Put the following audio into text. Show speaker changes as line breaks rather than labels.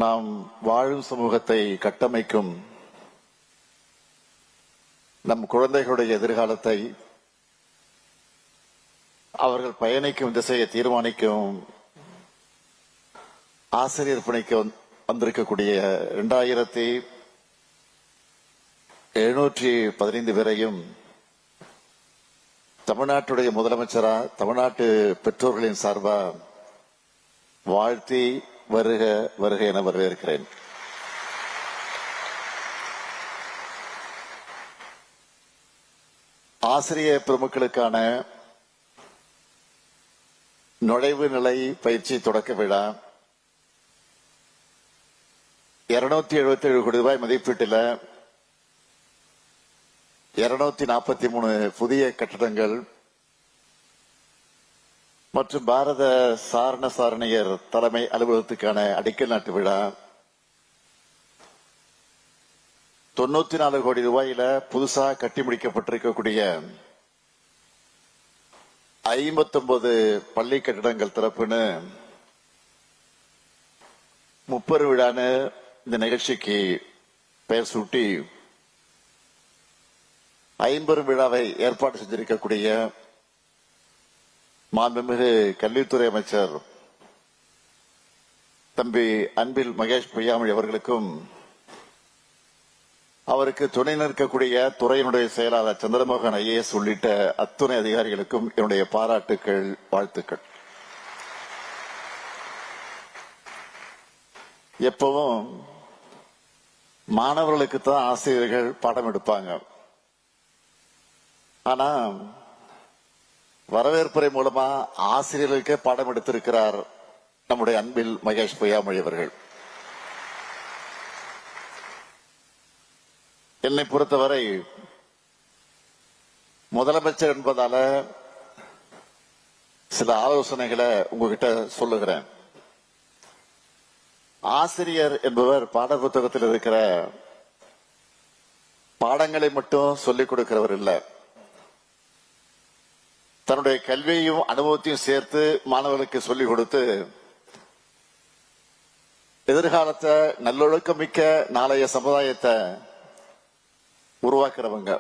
நாம் வாழும் சமூகத்தை கட்டமைக்கும் நம் குழந்தைகளுடைய எதிர்காலத்தை அவர்கள் பயணிக்கும் திசையை தீர்மானிக்கும் ஆசிரியர் பணிக்கு வந்திருக்கக்கூடிய 2715 பேரையும் தமிழ்நாட்டுடைய முதலமைச்சரா தமிழ்நாட்டு பெற்றோர்களின் சார்பா வாழ்த்தி வருக வருக என வரவேற்கிறேன். ஆசிரியர் பெருமக்களுக்கான நுழைவு நிலை பயிற்சி தொடக்க விழா 277 கோடி ரூபாய் மதிப்பீட்டில் 243 புதிய கட்டடங்கள் மற்றும் பாரத சாரணர் தலைமை அலுவலகத்துக்கான அடிக்கல் நாட்டு விழா 94 கோடி ரூபாயில புதுசா கட்டி முடிக்கப்பட்டிருக்கக்கூடிய 59 பள்ளி கட்டிடங்கள் திறப்புன்னு 30 விழான்னு இந்த நிகழ்ச்சிக்கு பெயர் சூட்டி 50 விழாவை ஏற்பாடு செஞ்சிருக்கக்கூடிய மாண்புமிகு கல்வித்துறை அமைச்சர் தம்பி அன்பில் மகேஷ் பொய்யாமொழி அவர்களுக்கும் அவருக்கு துணை நிற்கக்கூடிய துறையினுடைய செயலாளர் சந்திரமோகன் IAS உள்ளிட்ட அத்துணை அதிகாரிகளுக்கும் என்னுடைய பாராட்டுக்கள், வாழ்த்துக்கள். எப்பவும் மாணவர்களுக்கு தான் ஆசிரியர்கள் பாடம் எடுப்பாங்க. ஆனா வரவேற்புரை மூலமா ஆசிரியர்களுக்கே பாடம் எடுத்திருக்கிறார் நம்முடைய அன்பில் மகேஷ் பொய்யாமொழி அவர்கள். என்னை பொறுத்தவரை முதலமைச்சர் என்பதால சில ஆலோசனைகளை உங்ககிட்ட சொல்லுகிறேன். ஆசிரியர் என்பவர் பாட புத்தகத்தில் இருக்கிற பாடங்களை மட்டும் சொல்லிக் கொடுக்கிறவர் இல்லை, தன்னுடைய கல்வியையும் அனுபவத்தையும் சேர்த்து மாணவர்களுக்கு சொல்லிக் கொடுத்து எதிர்காலத்தை நல்லொழுக்கம் மிக்க நாளைய சமுதாயத்தை உருவாக்குறவங்க.